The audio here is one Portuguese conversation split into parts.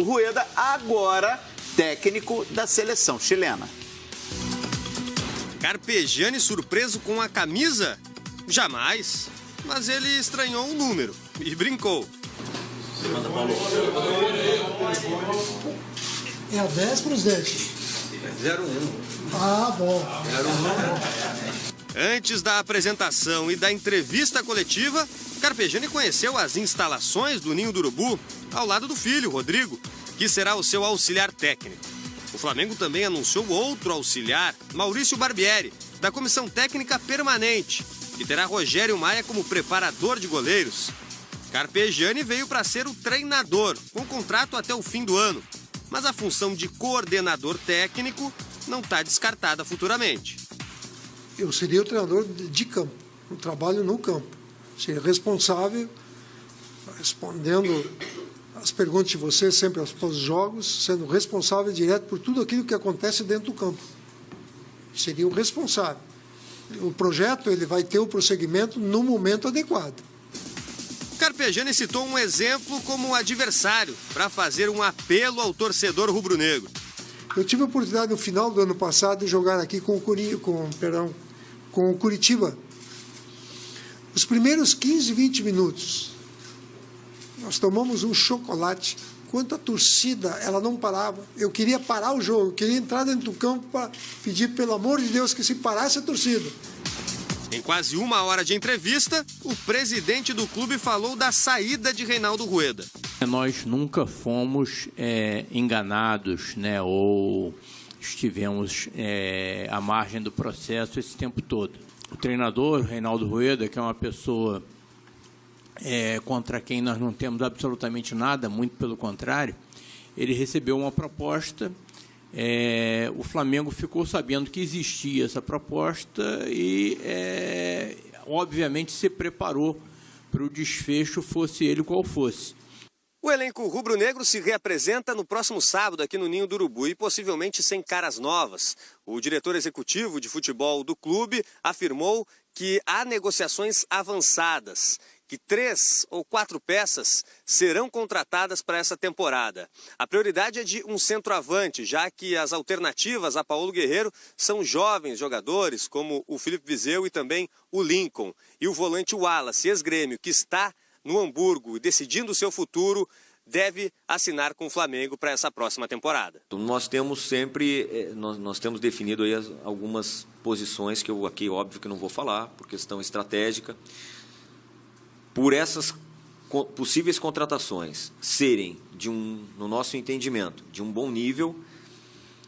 Reinaldo Rueda, agora técnico da seleção chilena. Carpegiani surpreso com a camisa? Jamais. Mas ele estranhou um número e brincou. É a 10 para os 10. 01. Ah, bom. 01. Antes da apresentação e da entrevista coletiva, Carpegiani conheceu as instalações do Ninho do Urubu ao lado do filho, Rodrigo, que será o seu auxiliar técnico. O Flamengo também anunciou outro auxiliar, Maurício Barbieri, da Comissão Técnica Permanente, que terá Rogério Maia como preparador de goleiros. Carpegiani veio para ser o treinador, com contrato até o fim do ano. Mas a função de coordenador técnico não está descartada futuramente. Eu seria o treinador de campo, o trabalho no campo. Seria responsável, respondendo as perguntas de vocês sempre após os jogos, sendo responsável direto por tudo aquilo que acontece dentro do campo. Seria o responsável. O projeto ele vai ter o prosseguimento no momento adequado. Carpegiani citou um exemplo como adversário para fazer um apelo ao torcedor rubro-negro. Eu tive a oportunidade no final do ano passado de jogar aqui com o Curitiba. Os primeiros 15, 20 minutos, nós tomamos um chocolate. Quanto a torcida, ela não parava. Eu queria parar o jogo, eu queria entrar dentro do campo para pedir, pelo amor de Deus, que se parasse a torcida. Em quase uma hora de entrevista, o presidente do clube falou da saída de Reinaldo Rueda. Nós nunca fomos enganados, né, ou estivemos à margem do processo esse tempo todo. O treinador, Reinaldo Rueda, que é uma pessoa contra quem nós não temos absolutamente nada, muito pelo contrário, ele recebeu uma proposta, o Flamengo ficou sabendo que existia essa proposta e, obviamente, se preparou para o desfecho, fosse ele qual fosse. O elenco rubro-negro se reapresenta no próximo sábado aqui no Ninho do Urubu e possivelmente sem caras novas. O diretor executivo de futebol do clube afirmou que há negociações avançadas, que 3 ou 4 peças serão contratadas para essa temporada. A prioridade é de um centroavante, já que as alternativas a Paulo Guerreiro são jovens jogadores, como o Felipe Viseu e também o Lincoln. E o volante Wallace, ex-grêmio, que está no Hamburgo e decidindo o seu futuro, deve assinar com o Flamengo para essa próxima temporada. Nós temos sempre, nós temos definido aí algumas posições que eu aqui, óbvio que não vou falar, por questão estratégica. Por essas possíveis contratações serem, no nosso entendimento, de um bom nível,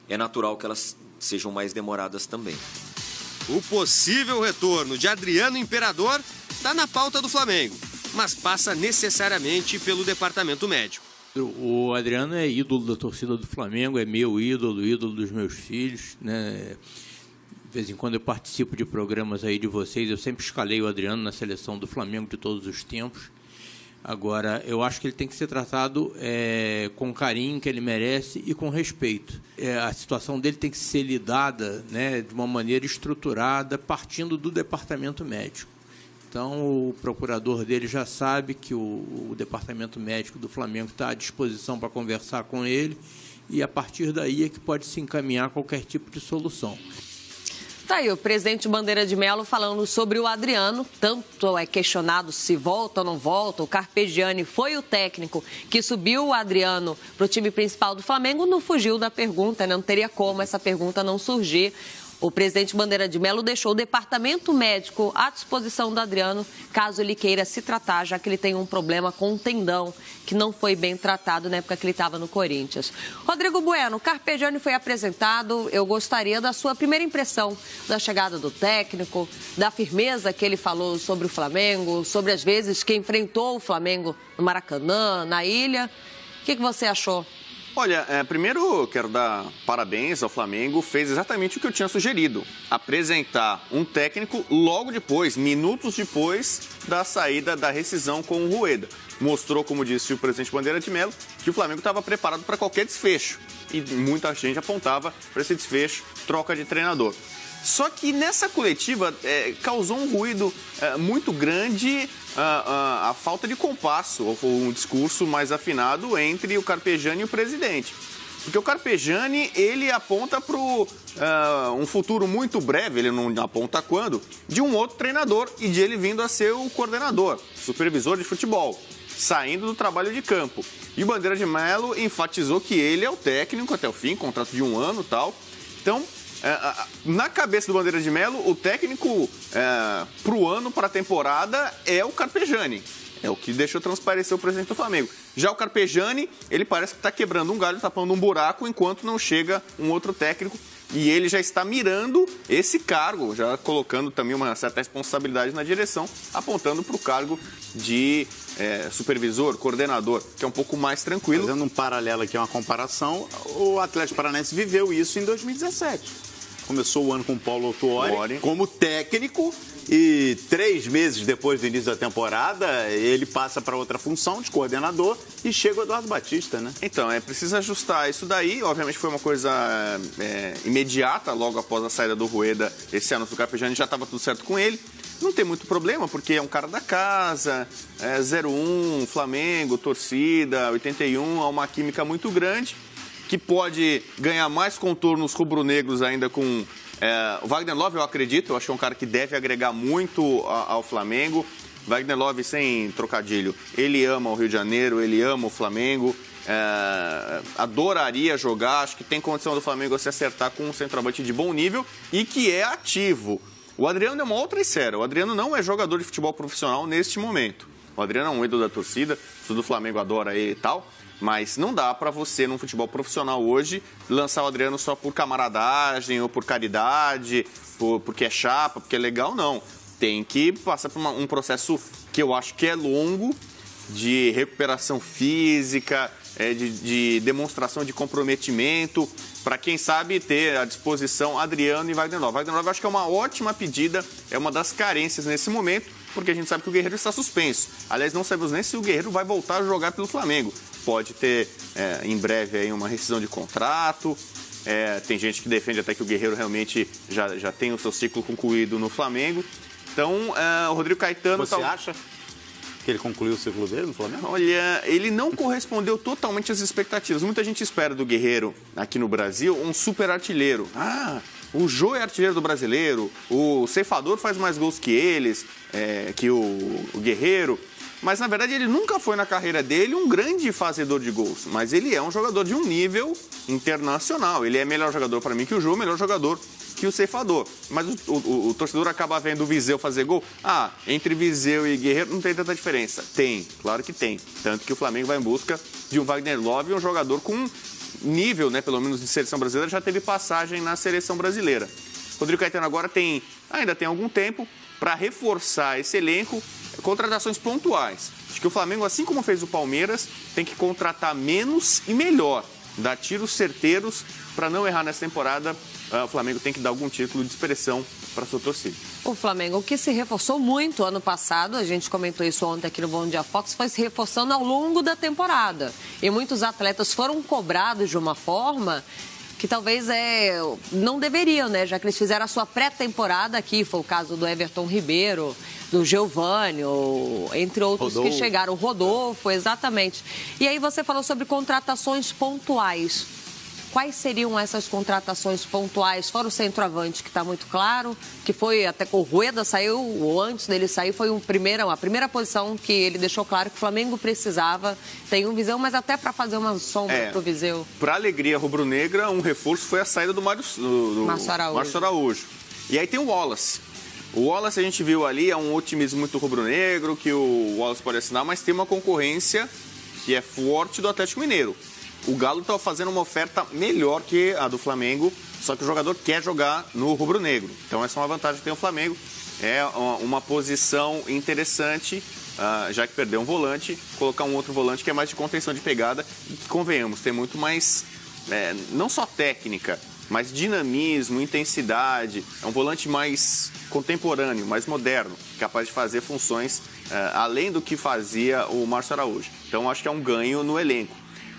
é natural que elas sejam mais demoradas também. O possível retorno de Adriano Imperador está na pauta do Flamengo, mas passa necessariamente pelo departamento médico. O Adriano é ídolo da torcida do Flamengo, é meu ídolo, ídolo dos meus filhos, né? De vez em quando eu participo de programas aí de vocês, eu sempre escalei o Adriano na seleção do Flamengo de todos os tempos. Agora, eu acho que ele tem que ser tratado com o carinho que ele merece e com respeito. A situação dele tem que ser lidada, né, de uma maneira estruturada, partindo do departamento médico. Então, o procurador dele já sabe que o departamento médico do Flamengo está à disposição para conversar com ele e, a partir daí, é que pode se encaminhar qualquer tipo de solução. Tá aí o presidente Bandeira de Mello falando sobre o Adriano, tanto é questionado se volta ou não volta. O Carpegiani foi o técnico que subiu o Adriano para o time principal do Flamengo, não fugiu da pergunta, né? Não teria como essa pergunta não surgir. O presidente Bandeira de Mello deixou o departamento médico à disposição do Adriano, caso ele queira se tratar, já que ele tem um problema com um tendão que não foi bem tratado na época que ele estava no Corinthians. Rodrigo Bueno, o Carpegiani foi apresentado. Eu gostaria da sua primeira impressão da chegada do técnico, da firmeza que ele falou sobre o Flamengo, sobre as vezes que enfrentou o Flamengo no Maracanã, na ilha. O que você achou? Olha, primeiro eu quero dar parabéns ao Flamengo, fez exatamente o que eu tinha sugerido, apresentar um técnico logo depois, minutos depois da saída da rescisão com o Rueda. Mostrou, como disse o presidente Bandeira de Mello, que o Flamengo estava preparado para qualquer desfecho e muita gente apontava para esse desfecho, troca de treinador. Só que nessa coletiva causou um ruído muito grande a falta de compasso, ou um discurso mais afinado entre o Carpegiani e o presidente. Porque o Carpegiani, ele aponta para um futuro muito breve, ele não aponta quando, de um outro treinador e de ele vindo a ser o coordenador, supervisor de futebol, saindo do trabalho de campo. E o Bandeira de Melo enfatizou que ele é o técnico até o fim, contrato de 1 ano e tal. Então, na cabeça do Bandeira de Melo, o técnico para o ano, para a temporada, é o Carpegiani. É o que deixou transparecer o presidente do Flamengo. Já o Carpegiani, ele parece que está quebrando um galho, tapando um buraco, enquanto não chega um outro técnico. E ele já está mirando esse cargo, já colocando também uma certa responsabilidade na direção, apontando para o cargo de supervisor, coordenador, que é um pouco mais tranquilo. Fazendo um paralelo aqui, uma comparação, o Atlético Paranaense viveu isso em 2017. Começou o ano com o Paulo Autuori como técnico e 3 meses depois do início da temporada ele passa para outra função de coordenador e chega o Eduardo Batista, né? Então, precisa ajustar isso daí. Obviamente foi uma coisa imediata, logo após a saída do Rueda esse ano do Carpegiani, já estava tudo certo com ele. Não tem muito problema, porque é um cara da casa, 0-1, Flamengo, torcida, 81, há uma química muito grande, que pode ganhar mais contornos rubro-negros ainda com o Wagner Love, eu acredito. Eu acho que é um cara que deve agregar muito ao Flamengo. Wagner Love, sem trocadilho, ele ama o Rio de Janeiro, ele ama o Flamengo, adoraria jogar, acho que tem condição do Flamengo a se acertar com um centroavante de bom nível e que é ativo. O Adriano é uma outra esfera. O Adriano não é jogador de futebol profissional neste momento. O Adriano é um ídolo da torcida, o do Flamengo adora ele e tal. Mas não dá para você, num futebol profissional hoje, lançar o Adriano só por camaradagem ou por caridade, porque é chapa, porque é legal, não. Tem que passar por um processo que eu acho que é longo, de recuperação física, de demonstração de comprometimento, para quem sabe ter à disposição Adriano e Wagner Love. Wagner Love eu acho que é uma ótima pedida, é uma das carências nesse momento, porque a gente sabe que o Guerreiro está suspenso. Aliás, não sabemos nem se o Guerreiro vai voltar a jogar pelo Flamengo. Pode ter em breve aí uma rescisão de contrato. Tem gente que defende até que o Guerreiro realmente já tem o seu ciclo concluído no Flamengo. Então, o Rodrigo Caetano... Você acha que ele concluiu o ciclo dele no Flamengo? Olha, ele não correspondeu totalmente às expectativas. Muita gente espera do Guerreiro, aqui no Brasil, um super artilheiro. O Jô é artilheiro do Brasileiro, o Ceifador faz mais gols que eles, que o Guerreiro. Mas, na verdade, ele nunca foi na carreira dele um grande fazedor de gols. Mas ele é um jogador de um nível internacional. Ele é melhor jogador para mim que o Jô, melhor jogador que o Ceifador. Mas o torcedor acaba vendo o Viseu fazer gol. Entre Viseu e Guerreiro não tem tanta diferença. Tem, claro que tem. Tanto que o Flamengo vai em busca de um Wagner Love, um jogador com nível, né, pelo menos de seleção brasileira, já teve passagem na seleção brasileira. Rodrigo Caetano agora ainda tem algum tempo para reforçar esse elenco, contratações pontuais. Acho que o Flamengo, assim como fez o Palmeiras, tem que contratar menos e melhor. Dar tiros certeiros para não errar nessa temporada. O Flamengo tem que dar algum título de expressão para sua torcida. O Flamengo, que se reforçou muito ano passado, a gente comentou isso ontem aqui no Bom Dia Fox, foi se reforçando ao longo da temporada. E muitos atletas foram cobrados de uma forma que talvez não deveriam, né? Já que eles fizeram a sua pré-temporada aqui, foi o caso do Everton Ribeiro, do Giovani, entre outros que chegaram, o Rodolfo, exatamente. E aí você falou sobre contratações pontuais. Quais seriam essas contratações pontuais? Fora o centroavante, que está muito claro, que foi até que o Rueda saiu, ou antes dele sair, foi a primeira posição que ele deixou claro que o Flamengo precisava. Tem um Viseu, mas até para fazer uma sombra para o Viseu. Para alegria rubro-negra, um reforço foi a saída do Márcio Araújo. E aí tem o Wallace. O Wallace a gente viu ali, é um otimismo muito rubro-negro, que o Wallace pode assinar, mas tem uma concorrência que é forte do Atlético Mineiro. O Galo está fazendo uma oferta melhor que a do Flamengo, só que o jogador quer jogar no rubro-negro. Então essa é uma vantagem que tem o Flamengo. É uma posição interessante, já que perdeu um volante, colocar um outro volante que é mais de contenção de pegada e que, convenhamos, tem muito mais, não só técnica, mas dinamismo, intensidade. É um volante mais contemporâneo, mais moderno, capaz de fazer funções além do que fazia o Márcio Araújo. Então acho que é um ganho no elenco.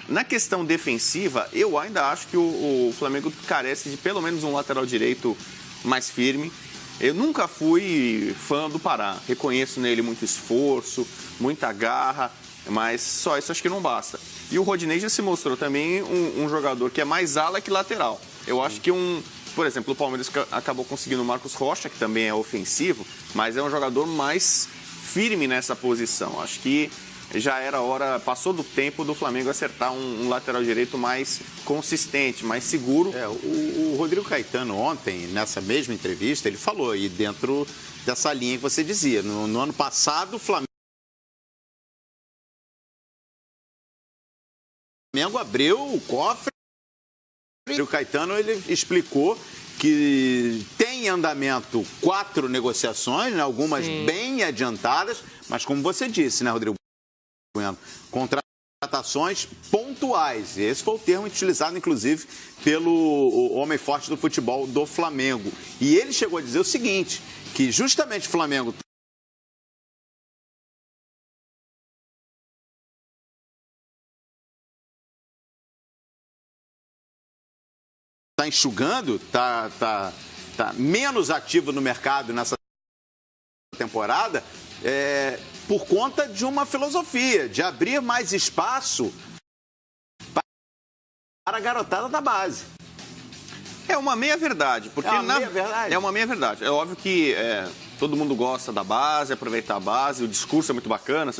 Na questão defensiva, eu ainda acho que o Flamengo carece de pelo menos um lateral direito mais firme. Eu nunca fui fã do Pará. Reconheço nele muito esforço, muita garra, mas só isso acho que não basta. E o Rodinei já se mostrou também um jogador que é mais ala que lateral. Eu acho que por exemplo, o Palmeiras acabou conseguindo o Marcos Rocha, que também é ofensivo, mas é um jogador mais firme nessa posição. Acho que já era hora, passou do tempo do Flamengo acertar um lateral direito mais consistente, mais seguro. O Rodrigo Caetano ontem, nessa mesma entrevista, ele falou, e dentro dessa linha que você dizia, no ano passado o Flamengo abriu o cofre. O Caetano, ele explicou que tem em andamento 4 negociações, né, algumas bem adiantadas, mas como você disse, né, Rodrigo? Contratações pontuais. Esse foi o termo utilizado, inclusive, pelo homem forte do futebol do Flamengo. E ele chegou a dizer o seguinte, que justamente o Flamengo está enxugando, tá menos ativo no mercado nessa temporada, por conta de uma filosofia, de abrir mais espaço para a garotada da base. É uma meia-verdade. Porque é uma meia-verdade. É óbvio que todo mundo gosta da base, aproveitar a base, o discurso é muito bacana.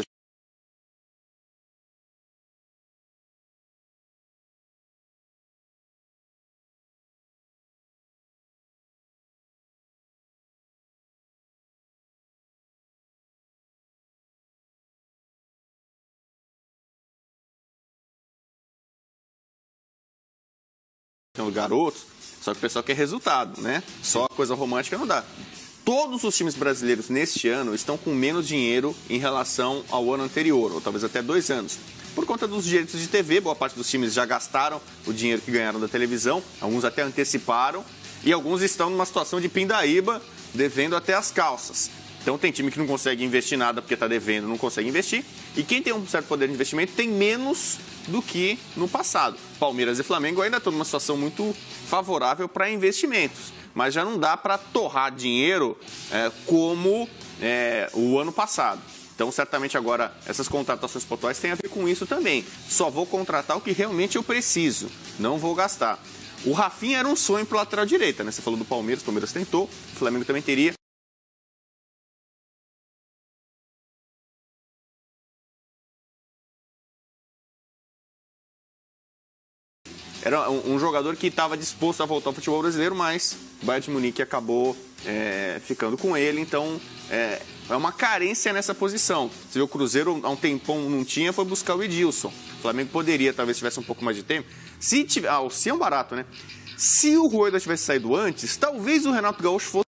Garotos, só que o pessoal quer resultado, né? Só coisa romântica não dá. Todos os times brasileiros neste ano estão com menos dinheiro em relação ao ano anterior, ou talvez até 2 anos. Por conta dos direitos de TV, boa parte dos times já gastaram o dinheiro que ganharam da televisão, alguns até anteciparam, e alguns estão numa situação de pindaíba, devendo até as calças. Então tem time que não consegue investir nada porque está devendo, não consegue investir. E quem tem um certo poder de investimento tem menos do que no passado. Palmeiras e Flamengo ainda estão numa situação muito favorável para investimentos. Mas já não dá para torrar dinheiro como o ano passado. Então, certamente agora, essas contratações pontuais têm a ver com isso também. Só vou contratar o que realmente eu preciso, não vou gastar. O Rafinha era um sonho para o lateral direita, né? Você falou do Palmeiras, o Palmeiras tentou, o Flamengo também teria. Era um jogador que estava disposto a voltar ao futebol brasileiro, mas o Bayern de Munique acabou ficando com ele. Então, é uma carência nessa posição. Você vê, o Cruzeiro, há um tempão não tinha, foi buscar o Edilson. O Flamengo poderia, talvez, tivesse um pouco mais de tempo. Se é um barato, né? Se o Rueda tivesse saído antes, talvez o Renato Gaúcho fosse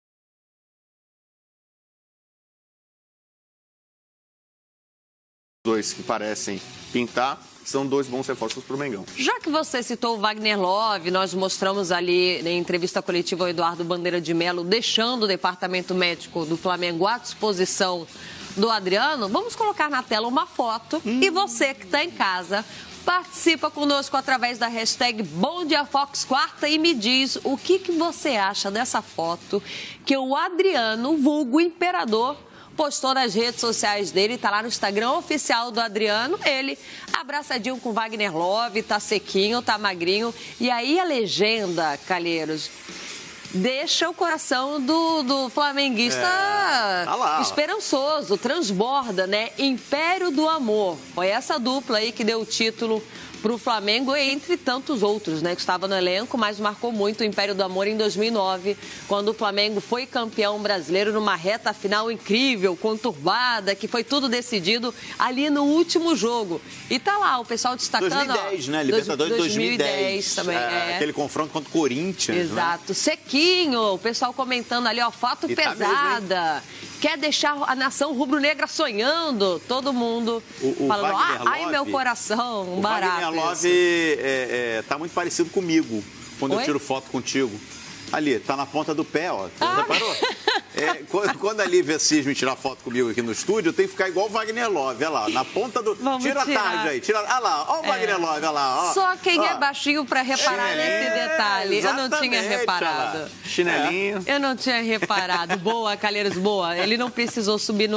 dois que parecem pintar. São 2 bons reforços para o Mengão. Já que você citou o Wagner Love, nós mostramos ali em entrevista coletiva ao Eduardo Bandeira de Mello, deixando o departamento médico do Flamengo à disposição do Adriano, vamos colocar na tela uma foto e você que está em casa participa conosco através da hashtag BomDiaFox4 e me diz o que você acha dessa foto que o Adriano, vulgo Imperador, postou nas redes sociais dele, tá lá no Instagram oficial do Adriano, ele abraçadinho com Wagner Love, tá sequinho, tá magrinho. E aí a legenda, Calheiros, deixa o coração do flamenguista esperançoso, transborda, né? Império do Amor. Foi essa dupla aí que deu o título para o Flamengo, entre tantos outros, né, que estava no elenco, mas marcou muito o Império do Amor em 2009, quando o Flamengo foi campeão brasileiro numa reta final incrível, conturbada, que foi tudo decidido ali no último jogo. E tá lá o pessoal destacando... 2010, né? Libertadores 2010 também. Aquele confronto contra o Corinthians. Exato. Né? Sequinho, o pessoal comentando ali, ó, foto e pesada. Tá mesmo, quer deixar a nação rubro-negra sonhando. Todo mundo falando, ai meu coração, um barato. O Love tá muito parecido comigo, quando eu tiro foto contigo. Ali, tá na ponta do pé, ó. Você reparou? Quando a Lívia Cisme tirar foto comigo aqui no estúdio, eu tenho que ficar igual o Wagner Love, olha lá, na ponta do... Tira a tarde aí, olha lá, olha o Wagner Love, olha lá. Ó, só quem é baixinho para reparar nesse detalhe. Eu não tinha reparado. Chinelinho. Eu não tinha reparado. Boa, Calheiros, boa. Ele não precisou subir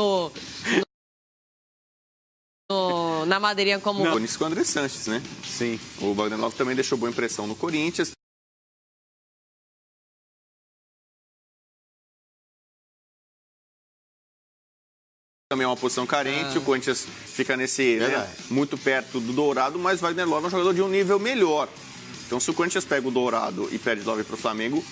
na madeirinha como... Não, isso com o André Sanches, né? Sim. O Wagner Love também deixou boa impressão no Corinthians. Também é uma posição carente, o Corinthians fica nesse, né, muito perto do Dourado, mas o Wagner Love é um jogador de um nível melhor. Então, se o Corinthians pega o Dourado e perde Love para o Flamengo,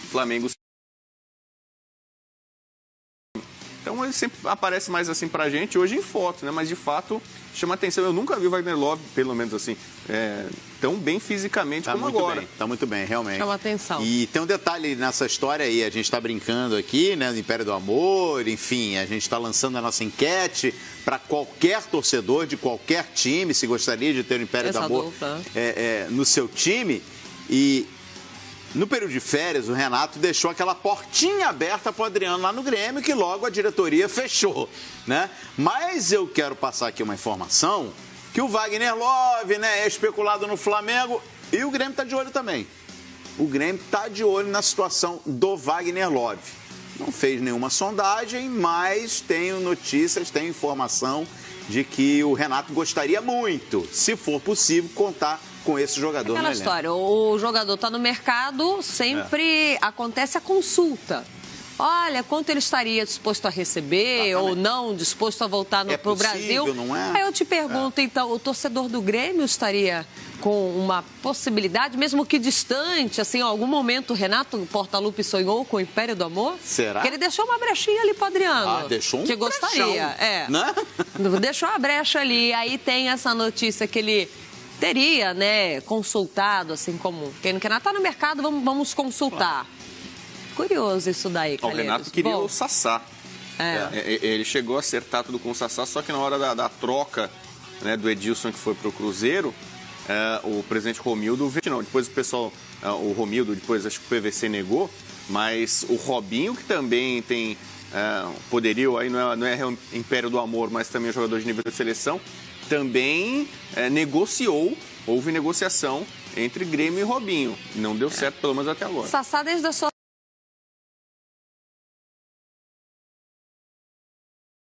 Então, ele sempre aparece mais assim pra gente, hoje em foto, né? Mas, de fato, chama atenção. Eu nunca vi o Wagner Love, pelo menos assim, tão bem fisicamente como agora. Tá muito bem, realmente. Chama atenção. E tem um detalhe nessa história aí, a gente está brincando aqui, né, do Império do Amor, enfim, a gente está lançando a nossa enquete para qualquer torcedor de qualquer time, se gostaria de ter o Império do Amor no seu time. E no período de férias, o Renato deixou aquela portinha aberta para o Adriano lá no Grêmio, que logo a diretoria fechou, né? Mas eu quero passar aqui uma informação que o Wagner Love, né, é especulado no Flamengo e o Grêmio está de olho também. O Grêmio está de olho na situação do Wagner Love. Não fez nenhuma sondagem, mas tenho notícias, tenho informação de que o Renato gostaria muito, se for possível, contar com esse jogador. Aquela história, o jogador está no mercado, sempre acontece a consulta. Olha, quanto ele estaria disposto a receber ou não, disposto a voltar para o Brasil. Não é? Aí eu te pergunto, então, o torcedor do Grêmio estaria com uma possibilidade, mesmo que distante, assim, em algum momento o Renato Portaluppi sonhou com o Império do Amor? Será? Porque ele deixou uma brechinha ali para Adriano. Deixou um que gostaria, né? Deixou a brecha ali, aí tem essa notícia que ele teria, né, consultado, assim como quem não quer nada, tá no mercado, vamos consultar. Curioso isso daí, Calheiros. O Renato queria o Sassá. Ele chegou a acertar tudo com o Sassá, só que na hora da troca, né, do Edilson, que foi pro Cruzeiro, o presidente Romildo, não, depois o pessoal, o Romildo, depois acho que o PVC negou, mas o Robinho, que também tem poderio, aí não é Império do Amor, mas também é jogador de nível de seleção, também negociou, houve negociação entre Grêmio e Robinho. Não deu certo, pelo menos até agora. Sassá, desde a sua